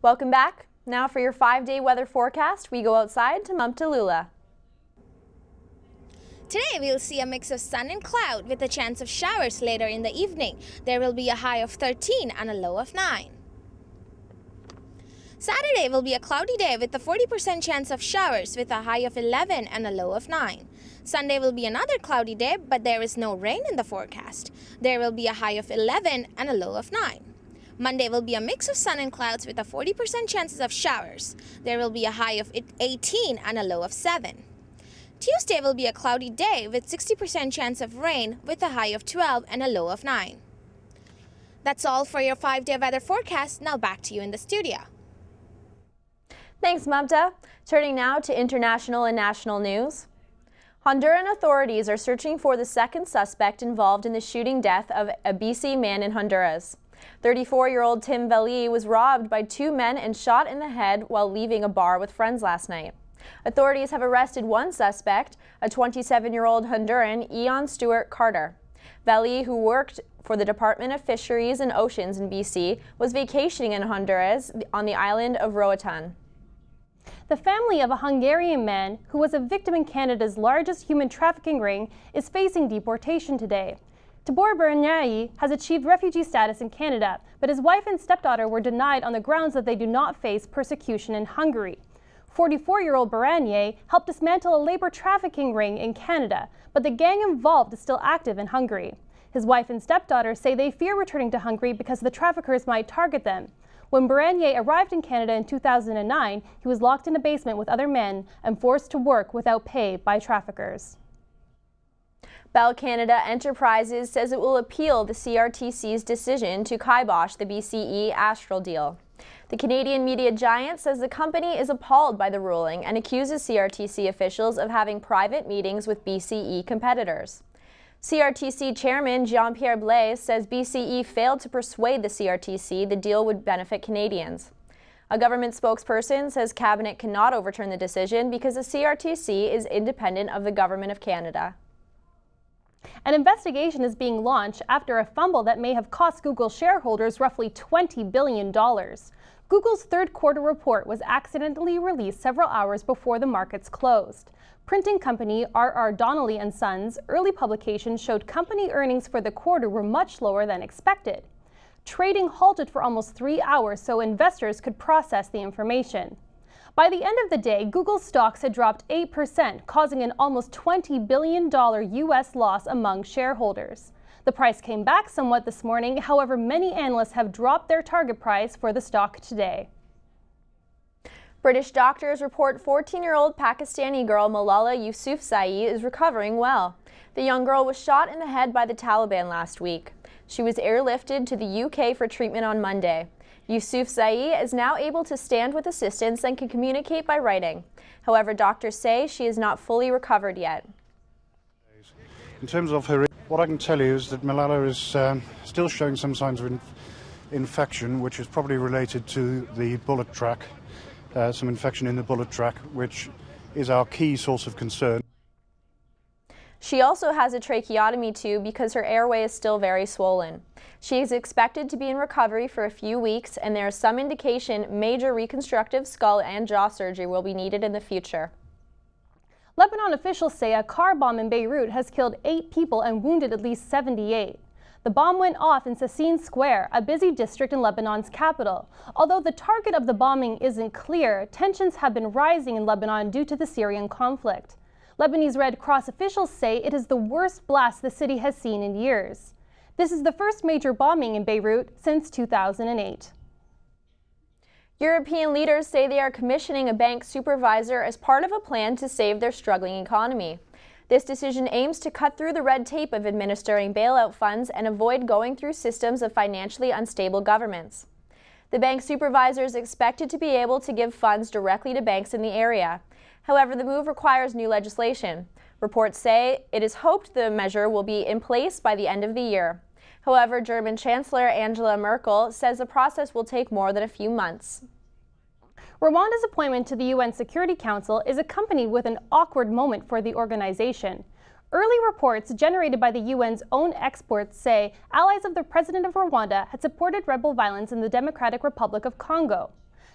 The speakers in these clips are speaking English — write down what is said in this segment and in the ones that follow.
Welcome back. Now for your 5-day weather forecast, we go outside to Mumptalula. Today we'll see a mix of sun and cloud with a chance of showers later in the evening. There will be a high of 13 and a low of 9. Saturday will be a cloudy day with a 40% chance of showers with a high of 11 and a low of 9. Sunday will be another cloudy day, but there is no rain in the forecast. There will be a high of 11 and a low of 9. Monday will be a mix of sun and clouds with a 40% chances of showers. There will be a high of 18 and a low of 7. Tuesday will be a cloudy day with 60% chance of rain with a high of 12 and a low of 9. That's all for your 5-day weather forecast. Now back to you in the studio. Thanks, Mamta. Turning now to international and national news. Honduran authorities are searching for the second suspect involved in the shooting death of a BC man in Honduras. 34-year-old Tim Valley was robbed by 2 men and shot in the head while leaving a bar with friends last night. Authorities have arrested one suspect, a 27-year-old Honduran, Ian Stewart Carter. Valley, who worked for the Department of Fisheries and Oceans in BC, was vacationing in Honduras on the island of Roatan. The family of a Hungarian man who was a victim in Canada's largest human trafficking ring is facing deportation today. Tibor Baranyai has achieved refugee status in Canada, but his wife and stepdaughter were denied on the grounds that they do not face persecution in Hungary. 44-year-old Baranyai helped dismantle a labor trafficking ring in Canada, but the gang involved is still active in Hungary. His wife and stepdaughter say they fear returning to Hungary because the traffickers might target them. When Baranyai arrived in Canada in 2009, he was locked in a basement with other men and forced to work without pay by traffickers. Bell Canada Enterprises says it will appeal the CRTC's decision to kibosh the BCE Astral deal. The Canadian media giant says the company is appalled by the ruling and accuses CRTC officials of having private meetings with BCE competitors. CRTC Chairman Jean-Pierre Blaise says BCE failed to persuade the CRTC the deal would benefit Canadians. A government spokesperson says Cabinet cannot overturn the decision because the CRTC is independent of the Government of Canada. An investigation is being launched after a fumble that may have cost Google shareholders roughly $20 billion. Google's third quarter report was accidentally released several hours before the markets closed. Printing company R.R. Donnelley & Sons' early publication showed company earnings for the quarter were much lower than expected. Trading halted for almost 3 hours so investors could process the information. By the end of the day, Google's stocks had dropped 8%, causing an almost $20 billion U.S. loss among shareholders. The price came back somewhat this morning, however, many analysts have dropped their target price for the stock today. British doctors report 14-year-old Pakistani girl Malala Yousafzai is recovering well. The young girl was shot in the head by the Taliban last week. She was airlifted to the UK for treatment on Monday. Yousafzai is now able to stand with assistance and can communicate by writing. However, doctors say she is not fully recovered yet. In terms of her, what I can tell you is that Malala is still showing some signs of infection, which is probably related to the bullet track. Some infection in the bullet track, which is our key source of concern. She also has a tracheotomy tube because her airway is still very swollen. She is expected to be in recovery for a few weeks, and there is some indication major reconstructive skull and jaw surgery will be needed in the future. Lebanon officials say a car bomb in Beirut has killed 8 people and wounded at least 78. The bomb went off in Sassine Square, a busy district in Lebanon's capital. Although the target of the bombing isn't clear, tensions have been rising in Lebanon due to the Syrian conflict. Lebanese Red Cross officials say it is the worst blast the city has seen in years. This is the first major bombing in Beirut since 2008. European leaders say they are commissioning a bank supervisor as part of a plan to save their struggling economy. This decision aims to cut through the red tape of administering bailout funds and avoid going through systems of financially unstable governments. The bank supervisor is expected to be able to give funds directly to banks in the area. However, the move requires new legislation. Reports say it is hoped the measure will be in place by the end of the year. However, German Chancellor Angela Merkel says the process will take more than a few months. Rwanda's appointment to the UN Security Council is accompanied with an awkward moment for the organization. Early reports generated by the UN's own experts say allies of the president of Rwanda had supported rebel violence in the Democratic Republic of Congo.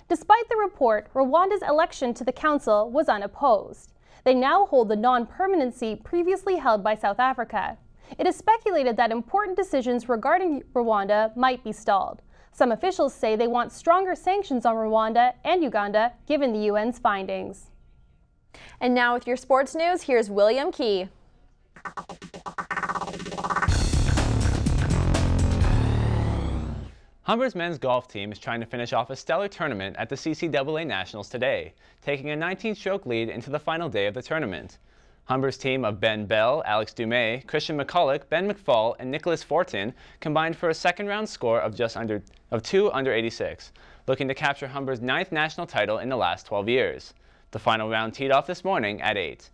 Despite the report, Rwanda's election to the council was unopposed. They now hold the non-permanent seat previously held by South Africa. It is speculated that important decisions regarding Rwanda might be stalled. Some officials say they want stronger sanctions on Rwanda and Uganda, given the UN's findings. And now with your sports news, here's William Key. Humber's men's golf team is trying to finish off a stellar tournament at the CCAA Nationals today, taking a 19-stroke lead into the final day of the tournament. Humber's team of Ben Bell, Alex Dumais, Christian McCulloch, Ben McFall, and Nicholas Fortin combined for a second-round score of of 2 under 86, looking to capture Humber's 9th national title in the last 12 years. The final round teed off this morning at 8.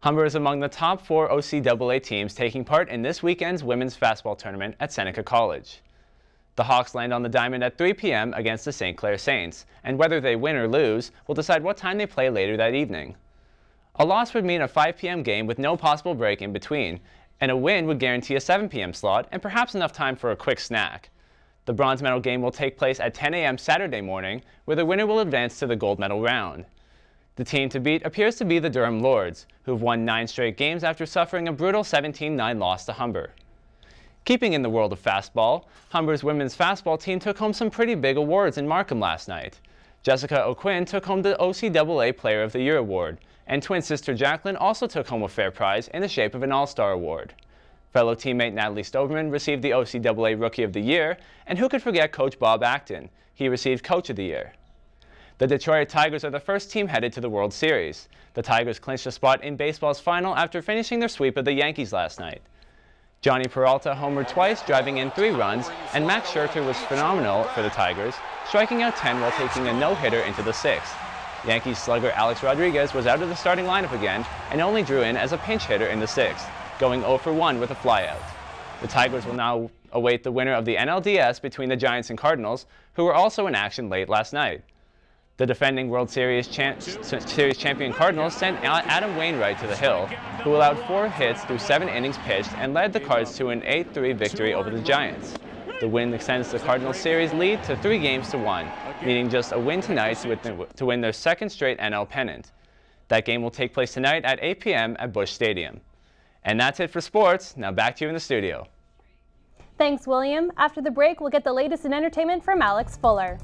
Humber is among the top 4 OCAA teams taking part in this weekend's women's fastball tournament at Seneca College. The Hawks land on the diamond at 3 p.m. against the St. Clair Saints, and whether they win or lose will decide what time they play later that evening. A loss would mean a 5 p.m. game with no possible break in between, and a win would guarantee a 7 p.m. slot and perhaps enough time for a quick snack. The bronze medal game will take place at 10 a.m. Saturday morning, where the winner will advance to the gold medal round. The team to beat appears to be the Durham Lords, who've won 9 straight games after suffering a brutal 17-9 loss to Humber. Keeping in the world of fastball, Humber's women's fastball team took home some pretty big awards in Markham last night. Jessica O'Quinn took home the OCAA Player of the Year award, and twin sister Jacqueline also took home a fair prize in the shape of an All-Star award. Fellow teammate Natalie Stoverman received the OCAA Rookie of the Year, and who could forget Coach Bob Acton? He received Coach of the Year. The Detroit Tigers are the first team headed to the World Series. The Tigers clinched a spot in baseball's final after finishing their sweep of the Yankees last night. Johnny Peralta homered twice, driving in 3 runs, and Max Scherzer was phenomenal for the Tigers, striking out 10 while taking a no-hitter into the 6th. Yankees slugger Alex Rodriguez was out of the starting lineup again and only drew in as a pinch hitter in the 6th, going 0 for 1 with a flyout. The Tigers will now await the winner of the NLDS between the Giants and Cardinals, who were also in action late last night. The defending World Series champion Cardinals sent Adam Wainwright to the hill, who allowed 4 hits through 7 innings pitched and led the Cards to an 8-3 victory over the Giants. The win extends the Cardinals series lead to 3 games to 1, needing just a win tonight to win their 2nd straight NL pennant. That game will take place tonight at 8 p.m. at Busch Stadium. And that's it for sports. Now back to you in the studio. Thanks, William. After the break, we'll get the latest in entertainment from Alex Fuller.